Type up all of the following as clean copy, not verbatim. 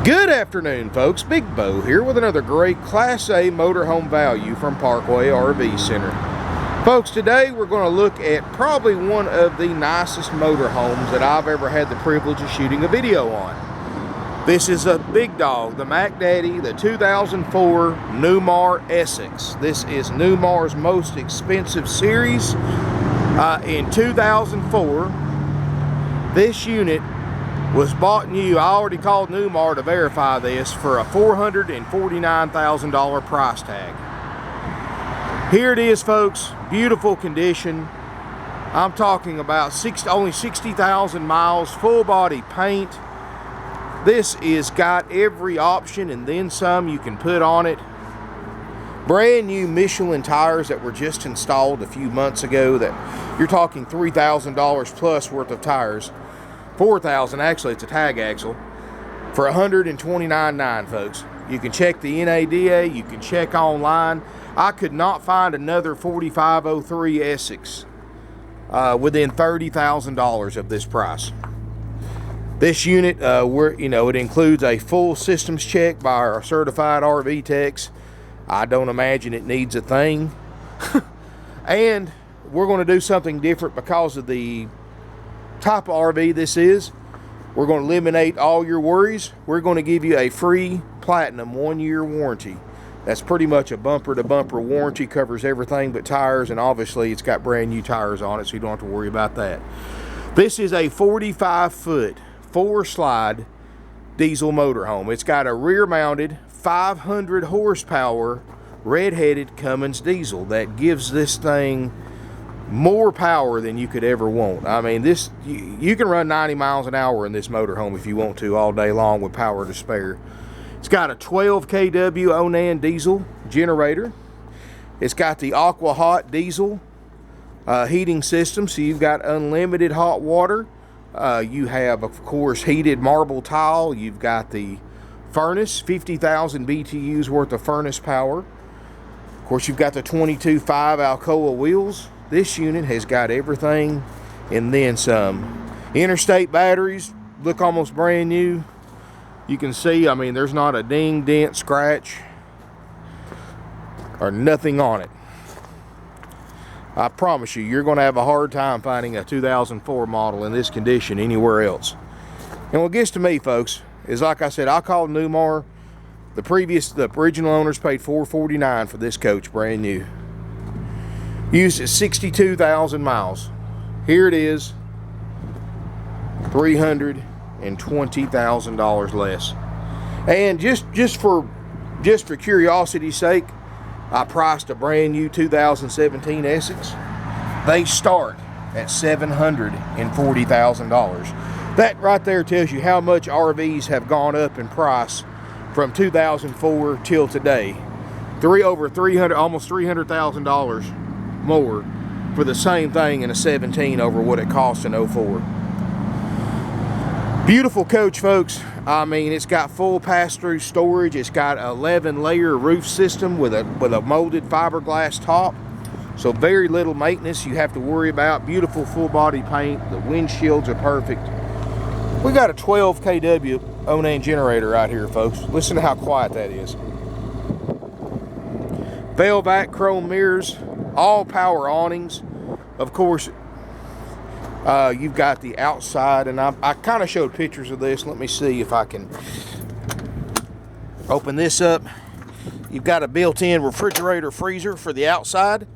Good afternoon, folks. Big Bo here with another great Class A motorhome value from Parkway RV Center. Folks, today we're going to look at probably one of the nicest motorhomes that I've ever had the privilege of shooting a video on. This is a big dog, the Mac Daddy, the 2004 Newmar Essex. This is Newmar's most expensive series. In 2004, this unit was bought new. I already called Newmar to verify this for a $449,000 price tag. Here it is, folks. Beautiful condition. I'm talking about only 60,000 miles, full body paint. This is got every option and then some you can put on it. Brand new Michelin tires that were just installed a few months ago. That you're talking $3,000 plus worth of tires. $4,000 actually, it's a tag axle, for $129,900, folks. You can check the NADA, you can check online. I could not find another 4503 Essex within $30,000 of this price. This unit, it includes a full systems check by our certified RV techs. I don't imagine it needs a thing. And we're going to do something different because of the type of RV this is. We're going to eliminate all your worries. We're going to give you a free platinum 1-year warranty. That's pretty much a bumper to bumper warranty, covers everything but tires, and obviously it's got brand new tires on it, so you don't have to worry about that. This is a 45-foot 4-slide diesel motorhome. It's got a rear mounted 500 horsepower Red Headed Cummins diesel that gives this thing more power than you could ever want. I mean, you can run 90 miles an hour in this motorhome if you want to all day long with power to spare. It's got a 12 kW Onan diesel generator. It's got the Aqua Hot diesel heating system, so you've got unlimited hot water. You have, of course, heated marble tile. You've got the furnace, 50,000 BTUs worth of furnace power. Of course, you've got the 22.5 Alcoa wheels. This unit has got everything and then some. Interstate batteries look almost brand new. You can see, I mean, there's not a ding, dent, scratch, or nothing on it. I promise you, you're going to have a hard time finding a 2004 model in this condition anywhere else. And what gets to me, folks, is like I said, I called Newmar. The original owners paid $449 for this coach, brand new. Used at 62,000 miles. Here it is, $320,000 less. And just for curiosity's sake, I priced a brand new 2017 Essex. They start at $740,000. That right there tells you how much RVs have gone up in price from 2004 till today. Almost $300,000 more for the same thing in a 17 over what it cost in 04. Beautiful coach, folks. I mean, it's got full pass-through storage. It's got an 11-layer roof system with a molded fiberglass top, so very little maintenance you have to worry about. Beautiful full body paint. The windshields are perfect. We got a 12 kW Onan generator right here, folks. Listen to how quiet that is. Velvac chrome mirrors, all power awnings. Of course, you've got the outside, and I kind of showed pictures of this. Let me see if I can open this up. You've got a built-in refrigerator freezer for the outside.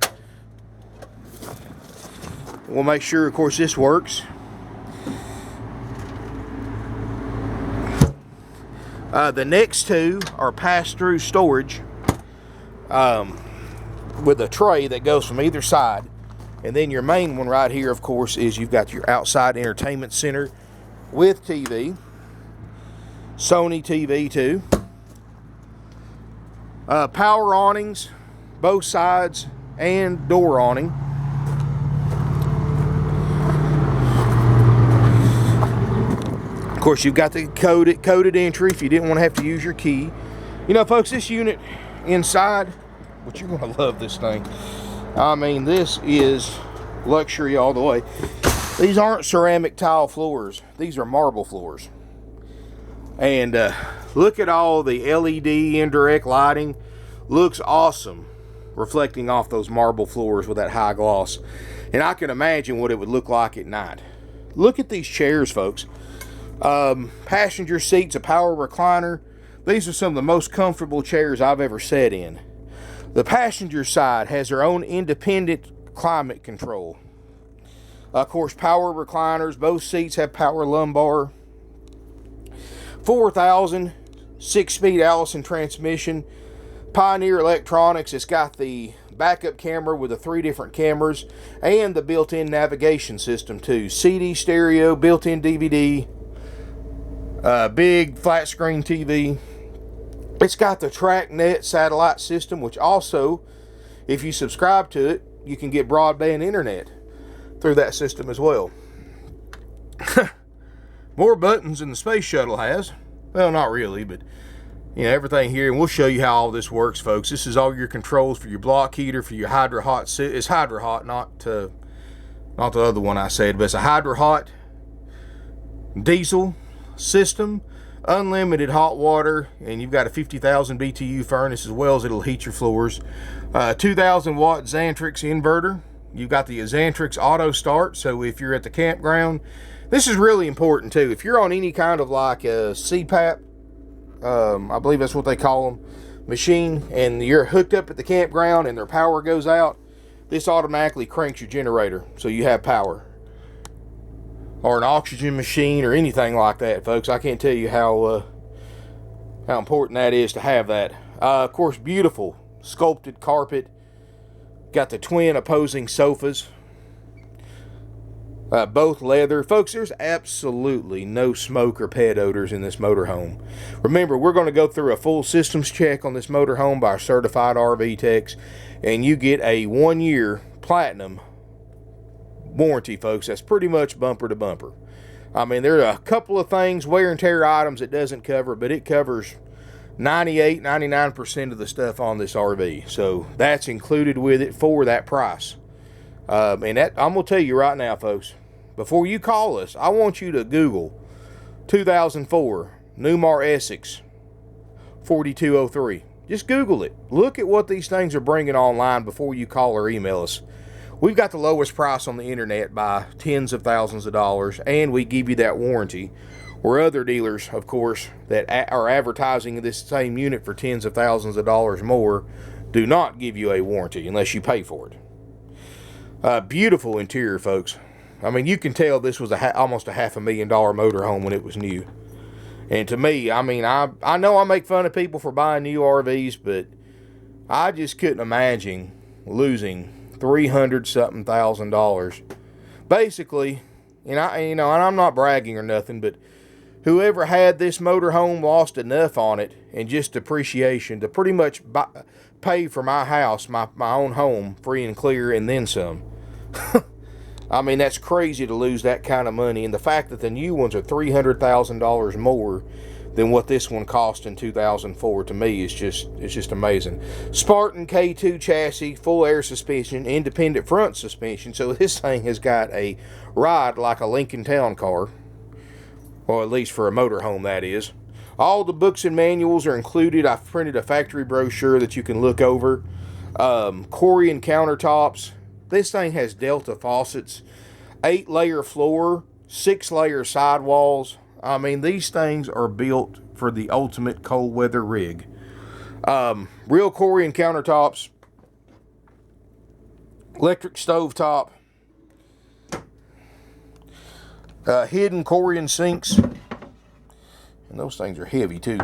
We'll make sure, of course, this works. The next two are pass-through storage with a tray that goes from either side. And then your main one right here, of course, is you've got your outside entertainment center with TV. Sony TV too. Power awnings, both sides, and door awning. Of course, you've got the coded entry if you didn't want to have to use your key. You know, folks, this unit inside, but you're going to love this thing. I mean, this is luxury all the way. These aren't ceramic tile floors. These are marble floors. And Look at all the LED indirect lighting. Looks awesome, reflecting off those marble floors with that high gloss. And I can imagine what it would look like at night. Look at these chairs, folks. Passenger seats, a power recliner. These are some of the most comfortable chairs I've ever sat in. The passenger side has their own independent climate control. Of course, power recliners. Both seats have power lumbar. 4,000 6-speed Allison transmission. Pioneer Electronics. It's got the backup camera with the 3 different cameras and the built-in navigation system too. CD stereo, built-in DVD, big flat screen TV. It's got the TrackNet satellite system, which also, if you subscribe to it, you can get broadband internet through that system as well. More buttons than the space shuttle has. Well, not really, but you know, everything here, and we'll show you how all this works, folks. This is all your controls for your block heater, for your Hydro Hot. It's Hydro Hot, not the other one I said, but it's a Hydro Hot diesel system, unlimited hot water, and you've got a 50,000 BTU furnace as well, as it'll heat your floors. 2,000 watt Xantrix inverter. You've got the Xantrix auto start, so if you're at the campground, this is really important too. If you're on any kind of like a CPAP, I believe that's what they call them, machine, and you're hooked up at the campground and their power goes out, this automatically cranks your generator so you have power. Or an oxygen machine or anything like that, folks. I can't tell you how important that is to have that. Of course, beautiful sculpted carpet. Got the twin opposing sofas. Both leather. Folks, there's absolutely no smoke or pet odors in this motorhome. Remember, we're going to go through a full systems check on this motorhome by our certified RV techs, and you get a 1-year platinum warranty, folks. That's pretty much bumper to bumper. I mean, there are a couple of things, wear and tear items, it doesn't cover, but it covers 98-99% of the stuff on this RV. So that's included with it for that price. And that, I'm going to tell you right now, folks, before you call us, I want you to Google 2004 Newmar Essex 4203. Just Google it. Look at what these things are bringing online before you call or email us. We've got the lowest price on the internet by tens of thousands of dollars, and we give you that warranty, where other dealers, of course, that are advertising this same unit for tens of thousands of dollars more do not give you a warranty unless you pay for it. Beautiful interior, folks. I mean, you can tell this was almost a $500,000 motorhome when it was new. And to me, I mean, I know I make fun of people for buying new RVs, but I just couldn't imagine losing $300-something thousand. Basically, and I'm not bragging or nothing, but whoever had this motorhome lost enough on it and just depreciation to pretty much pay for my house, my own home, free and clear, and then some. I mean, that's crazy to lose that kind of money, and the fact that the new ones are $300,000 more than what this one cost in 2004, to me, it's just amazing. Spartan K2 chassis, full air suspension, independent front suspension, so this thing has got a ride like a Lincoln Town car, or at least for a motorhome, that is. All the books and manuals are included. I've printed a factory brochure that you can look over. Corian countertops. This thing has Delta faucets, 8-layer floor, 6-layer sidewalls. I mean, these things are built for the ultimate cold weather rig. Real Corian countertops, electric stove top, hidden Corian sinks, and those things are heavy too.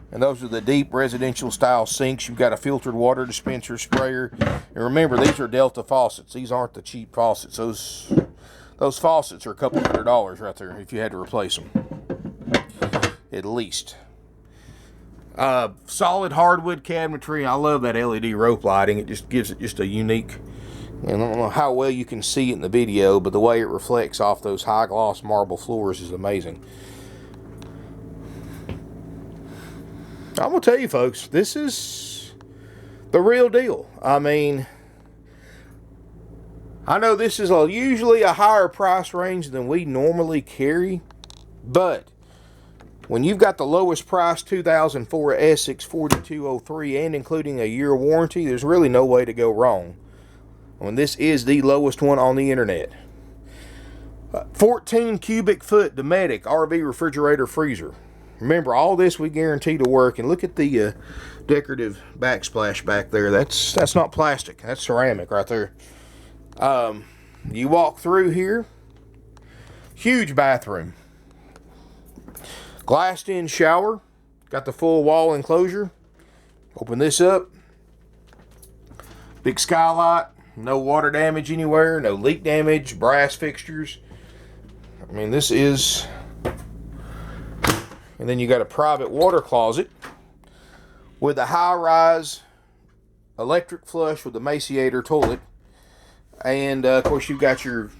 And those are the deep residential style sinks. You've got a filtered water dispenser, sprayer. And remember, these are Delta faucets. These aren't the cheap faucets. Those faucets are a couple $100 right there if you had to replace them. At least. Solid hardwood cabinetry. I love that LED rope lighting. It just gives it just a unique, and I don't know how well you can see it in the video, but the way it reflects off those high gloss marble floors is amazing. I'm going to tell you, folks, this is the real deal. I mean, I know this is usually a higher price range than we normally carry, but When you've got the lowest price 2004 Essex 4203 and including a year warranty, there's really no way to go wrong. When this is the lowest one on the internet. 14 cubic foot Dometic RV refrigerator freezer. Remember, all this we guarantee to work. And look at the decorative backsplash back there. That's not plastic. That's ceramic right there. You walk through here. Huge bathroom. Glassed in shower. Got the full wall enclosure. Open this up. Big skylight. No water damage anywhere. No leak damage. Brass fixtures. I mean, this is... And then you got a private water closet with a high-rise electric flush with a Maciator toilet. And, of course, you've got your...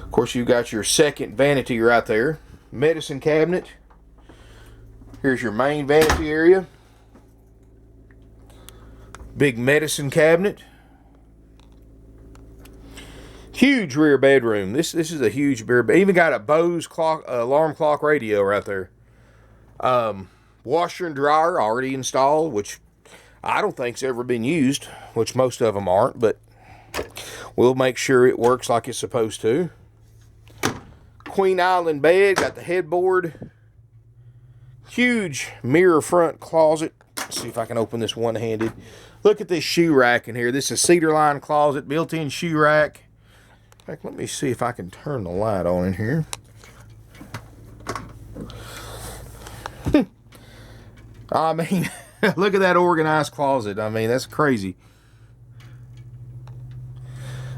Of course, you've got your second vanity right there. Medicine cabinet. Here's your main vanity area. Big medicine cabinet. Huge rear bedroom. This is a huge rear bed. Even got a Bose clock, alarm clock radio right there. Washer and dryer already installed, which I don't think's ever been used, which most of them aren't, but we'll make sure it works like it's supposed to. Queen Island bed, got the headboard. Huge mirror front closet. Let's see if I can open this one-handed. Look at this shoe rack in here. This is cedar line closet, built-in shoe rack. In fact, let me see if I can turn the light on in here. I mean, look at that organized closet. I mean, that's crazy.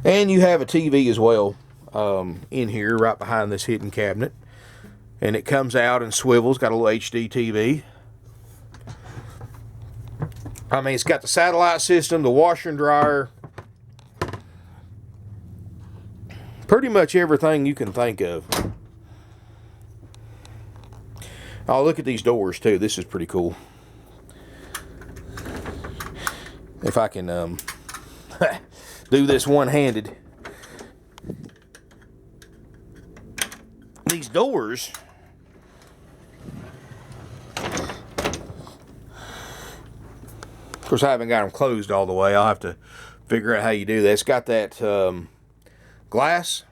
And you have a TV as well. In here, right behind this hidden cabinet. And it comes out and swivels, got a little HD TV. I mean, it's got the satellite system, the washer and dryer. Pretty much everything you can think of. Oh, look at these doors, too. This is pretty cool. If I can do this one-handed. These doors, of course, I haven't got them closed all the way. I'll have to figure out how you do that. It's got that glass.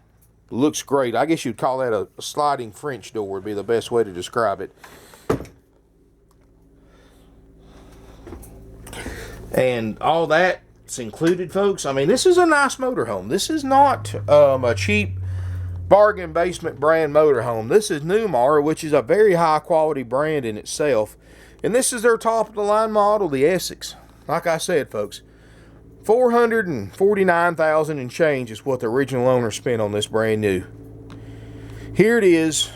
Looks great. I guess you'd call that a sliding French door would be the best way to describe it. And all that's included, folks. I mean, this is a nice motorhome. This is not a cheap bargain basement brand motorhome. This is Newmar, which is a very high quality brand in itself. And this is their top of the line model, the Essex. Like I said, folks, $449,000 and change is what the original owner spent on this brand new. Here it is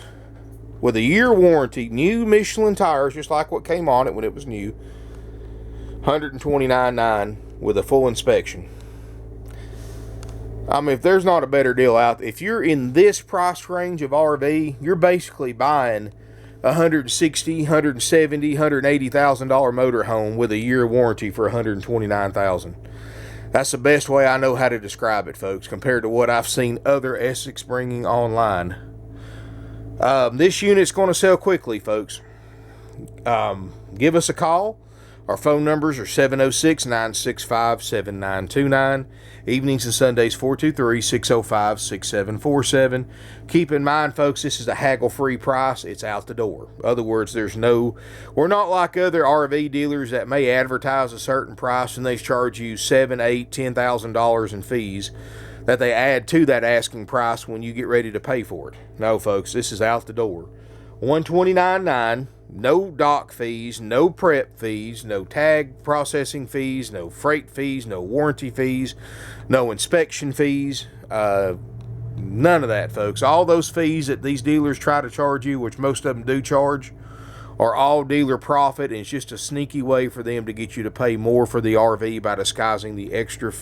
with a year warranty, new Michelin tires, just like what came on it when it was new. $129,900 with a full inspection. I mean, if there's not a better deal out there, if you're in this price range of RV, you're basically buying $160,000, $170,000, $180,000 motorhome with a year warranty for $129,000. That's the best way I know how to describe it, folks, compared to what I've seen other Essex bringing online. This unit's going to sell quickly, folks. Give us a call. Our phone numbers are 706-965-7929. Evenings and Sundays 423-605-6747. Keep in mind, folks, this is a haggle-free price. It's out the door. In other words, we're not like other RV dealers that may advertise a certain price and they charge you $7,000, $8,000, $10,000 in fees that they add to that asking price when you get ready to pay for it. No, folks, this is out the door. $129,900. No dock fees, no prep fees, no tag processing fees, no freight fees, no warranty fees, no inspection fees, none of that, folks. All those fees that these dealers try to charge you, which most of them do charge, are all dealer profit, and it's just a sneaky way for them to get you to pay more for the RV by disguising the extra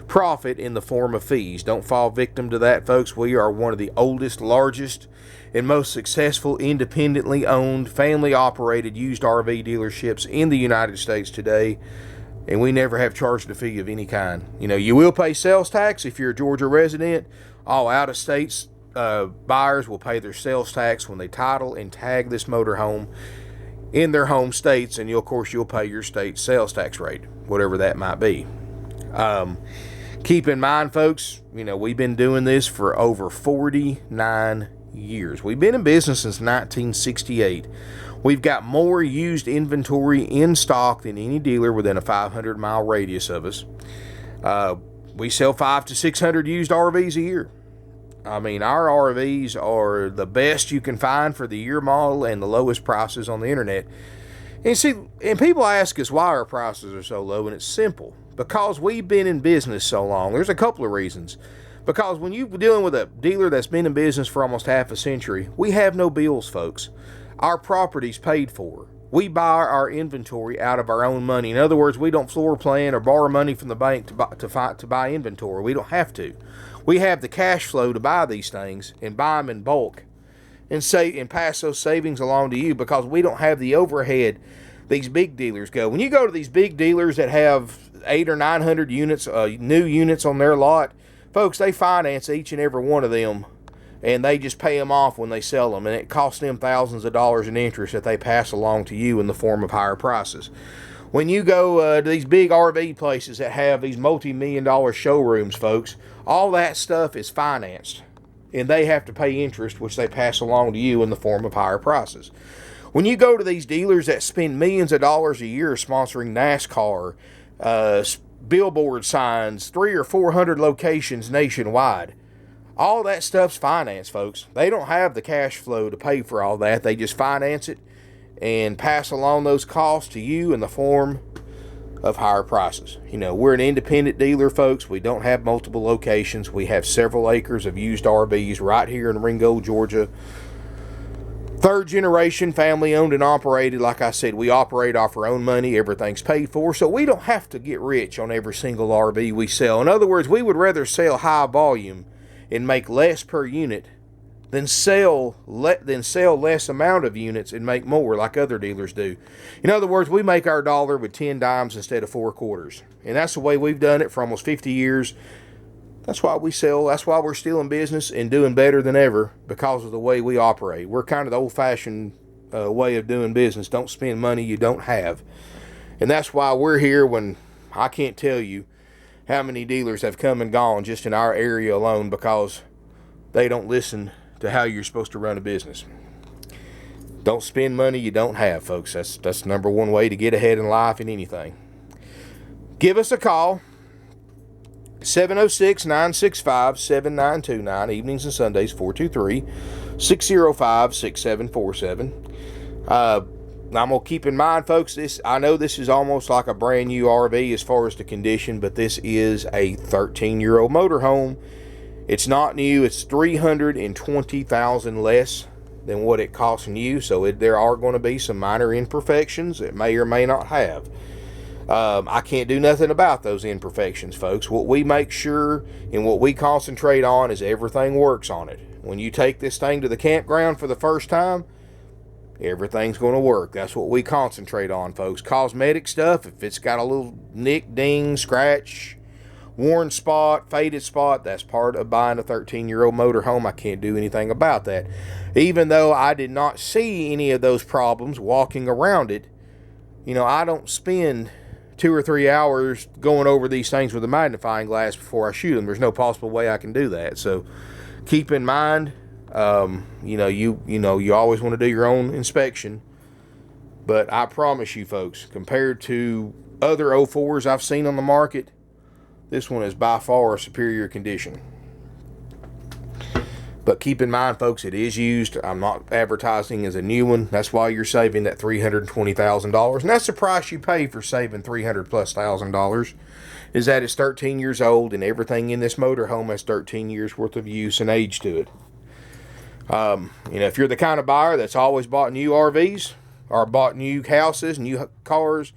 profit in the form of fees. Don't fall victim to that, folks. We are one of the oldest, largest, and most successful independently owned, family operated used RV dealerships in the United States today, and we never have charged a fee of any kind. You know, you will pay sales tax if you're a Georgia resident. All out of states buyers will pay their sales tax when they title and tag this motorhome in their home states, and of course you'll pay your state sales tax rate, whatever that might be. Keep in mind, folks, we've been doing this for over 49 years. We've been in business since 1968. We've got more used inventory in stock than any dealer within a 500-mile radius of us. We sell 500 to 600 used RVs a year. I mean, our RVs are the best you can find for the year model and the lowest prices on the internet. And people ask us why our prices are so low, and it's simple. Because we've been in business so long. There's a couple of reasons. Because when you're dealing with a dealer that's been in business for almost half a century, we have no bills, folks. Our property's paid for. We buy our inventory out of our own money. In other words, we don't floor plan or borrow money from the bank to buy inventory. We don't have to. We have the cash flow to buy these things and buy them in bulk and pass those savings along to you, because we don't have the overhead these big dealers go. When you go to these big dealers that have 800 or 900 units, new units on their lot, folks, they finance each and every one of them, and they just pay them off when they sell them, and it costs them thousands of dollars in interest that they pass along to you in the form of higher prices. When you go to these big RV places that have these multi-million-dollar showrooms, folks, all that stuff is financed, and they have to pay interest, which they pass along to you in the form of higher prices. When you go to these dealers that spend millions of dollars a year sponsoring NASCAR, billboard signs, 300 or 400 locations nationwide, all that stuff's financed, folks. They don't have the cash flow to pay for all that. They just finance it and pass along those costs to you in the form of higher prices. We're an independent dealer, folks. We don't have multiple locations. We have several acres of used RVs right here in Ringgold, Georgia. Third generation, family owned and operated. Like I said, we operate off our own money. Everything's paid for, so we don't have to get rich on every single RV we sell. In other words, we would rather sell high volume and make less per unit than sell less amount of units and make more like other dealers do. In other words, we make our dollar with 10 dimes instead of 4 quarters. And that's the way we've done it for almost 50 years. That's why we sell. That's why we're still in business and doing better than ever, because of the way we operate. We're kind of the old-fashioned way of doing business. Don't spend money you don't have. And that's why we're here when I can't tell you how many dealers have come and gone just in our area alone because they don't listen to how you're supposed to run a business. Don't spend money you don't have, folks. That's the number one way to get ahead in life in anything. Give us a call. 706-965-7929, evenings and Sundays, 423-605-6747. I'm going to keep in mind, folks, I know this is almost like a brand new RV as far as the condition, but this is a 13-year-old motorhome. It's not new. It's $320,000 less than what it costs new, so there are going to be some minor imperfections it may or may not have. I can't do nothing about those imperfections, folks. What we make sure and what we concentrate on is everything works on it. When you take this thing to the campground for the first time, everything's going to work. That's what we concentrate on, folks. Cosmetic stuff, if it's got a little nick, ding, scratch, worn spot, faded spot, that's part of buying a 13-year-old motorhome. I can't do anything about that. Even though I did not see any of those problems walking around it, I don't spend 2 or 3 hours going over these things with a magnifying glass before I shoot them. There's no possible way I can do that. So keep in mind, you always want to do your own inspection. But I promise you, folks, compared to other 04s I've seen on the market, this one is by far a superior condition. But keep in mind, folks, it is used. I'm not advertising as a new one. That's why you're saving that $320,000. And that's the price you pay for saving $300,000+, is that it's 13 years old and everything in this motorhome has 13 years worth of use and age to it. If you're the kind of buyer that's always bought new RVs or bought new houses, new cars,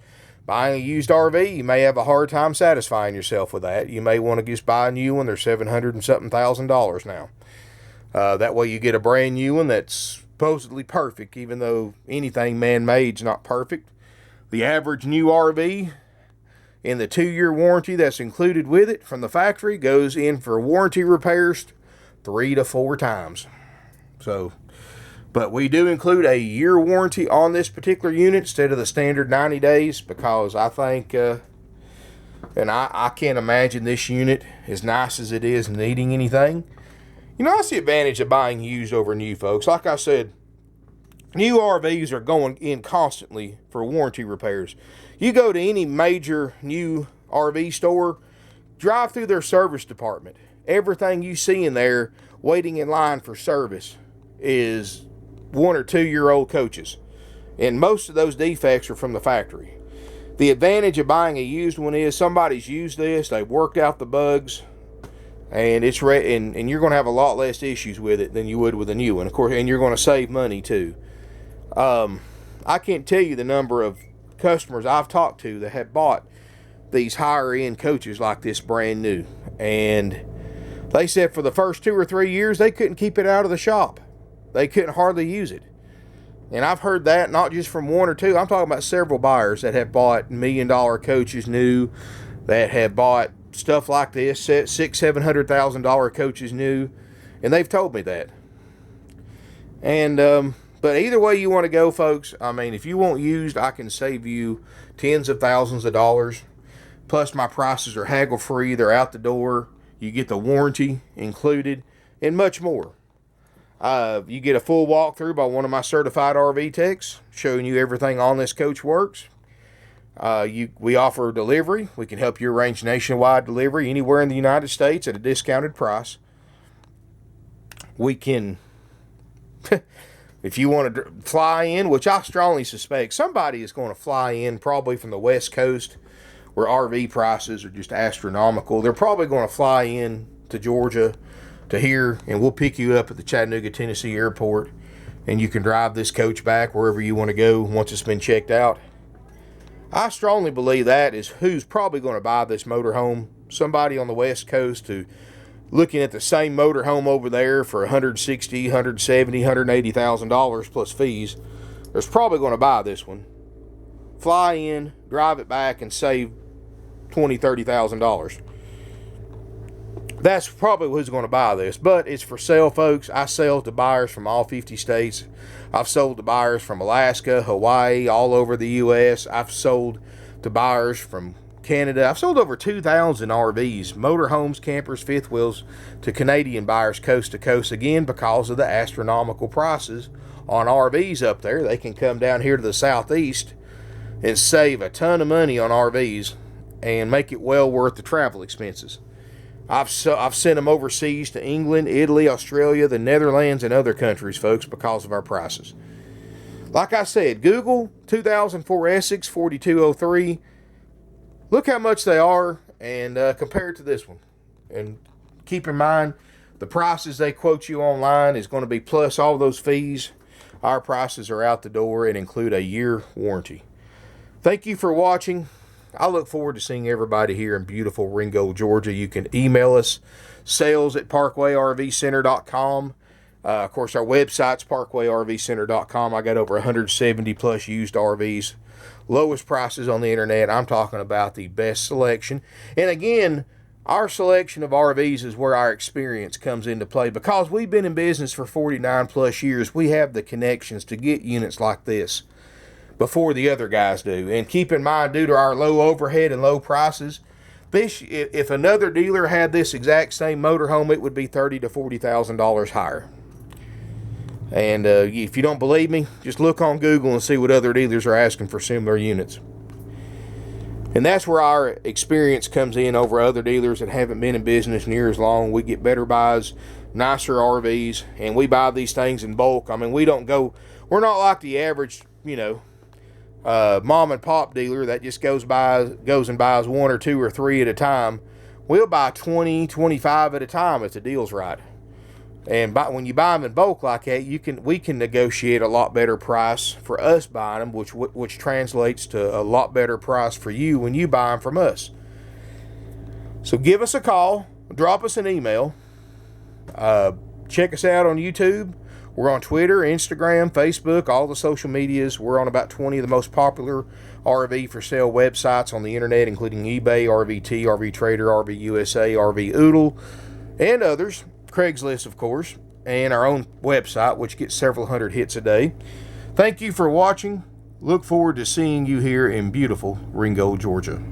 buying a used RV, you may have a hard time satisfying yourself with that. You may want to just buy a new one. They're $700 and something thousand now. That way you get a brand new one that's supposedly perfect, even though anything man-made is not perfect. The average new RV and the 2-year warranty that's included with it from the factory goes in for warranty repairs 3 to 4 times. So, but we do include a year warranty on this particular unit instead of the standard 90 days because I think, and I can't imagine this unit, as nice as it is, needing anything. You know, that's the advantage of buying used over new, folks. Like I said, new RVs are going in constantly for warranty repairs. You go to any major new RV store, drive through their service department. Everything you see in there waiting in line for service is 1 or 2 year old coaches. And most of those defects are from the factory. The advantage of buying a used one is somebody's used this, they've worked out the bugs, and it's and you're going to have a lot less issues with it than you would with a new one, of course, and you're going to save money too. I can't tell you the number of customers I've talked to that have bought these higher end coaches like this brand new, and they said for the first 2 or 3 years they couldn't keep it out of the shop. They couldn't hardly use it. And I've heard that not just from 1 or 2. I'm talking about several buyers that have bought $1 million coaches new, that have bought stuff like this, $600,000-$700,000 coaches new, and they've told me that. And but either way you want to go, folks, I mean, if you want used, I can save you tens of thousands of dollars. Plus, my prices are haggle free. They're out the door. You get the warranty included, and much more. You get a full walkthrough by one of my certified RV techs showing you everything on this coach works. We offer delivery. We can help you arrange nationwide delivery anywhere in the United States at a discounted price. We can, if you want to fly in, which I strongly suspect somebody is going to fly in probably from the West Coast where RV prices are just astronomical. They're probably going to fly in to Georgia to here, and we'll pick you up at the Chattanooga, Tennessee airport, and you can drive this coach back wherever you want to go once it's been checked out. I strongly believe that is who's probably going to buy this motorhome. Somebody on the West Coast who looking at the same motorhome over there for $160,000, $170,000, $180,000 plus fees, is probably going to buy this one. Fly in, drive it back, and save $20,000, $30,000. That's probably who's going to buy this, but it's for sale, folks. I sell to buyers from all 50 states. I've sold to buyers from Alaska, Hawaii, all over the U.S. I've sold to buyers from Canada. I've sold over 2,000 RVs, motorhomes, campers, fifth wheels, to Canadian buyers coast to coast, again, because of the astronomical prices on RVs up there. They can come down here to the southeast and save a ton of money on RVs and make it well worth the travel expenses. I've sent them overseas to England, Italy, Australia, the Netherlands, and other countries, folks, because of our prices. Like I said, Google 2004 Essex 4203. Look how much they are and compare it to this one. And keep in mind, the prices they quote you online is going to be plus all those fees. Our prices are out the door and include a year warranty. Thank you for watching. I look forward to seeing everybody here in beautiful Ringgold, Georgia. You can email us, sales@parkwayrvcenter.com. Of course, our website's parkwayrvcenter.com. I got over 170 plus used RVs. Lowest prices on the internet. I'm talking about the best selection. And again, our selection of RVs is where our experience comes into play. Because we've been in business for 49 plus years, we have the connections to get units like this before the other guys do. And keep in mind, due to our low overhead and low prices, if another dealer had this exact same motorhome, it would be $30,000 to $40,000 higher. And if you don't believe me, just look on Google and see what other dealers are asking for similar units. And that's where our experience comes in over other dealers that haven't been in business near as long. We get better buys, nicer RVs, and we buy these things in bulk. I mean, we're not like the average, mom and pop dealer that just goes and buys 1 or 2 or 3 at a time. We'll buy 20, 25 at a time if the deal's right. And when you buy them in bulk like that, we can negotiate a lot better price for us buying them, which translates to a lot better price for you when you buy them from us. So give us a call, drop us an email, check us out on YouTube. We're on Twitter, Instagram, Facebook, all the social medias. We're on about 20 of the most popular RV for sale websites on the internet, including eBay, RVT, RV Trader, RV USA, RV Oodle, and others. Craigslist, of course, and our own website, which gets several hundred hits a day. Thank you for watching. Look forward to seeing you here in beautiful Ringgold, Georgia.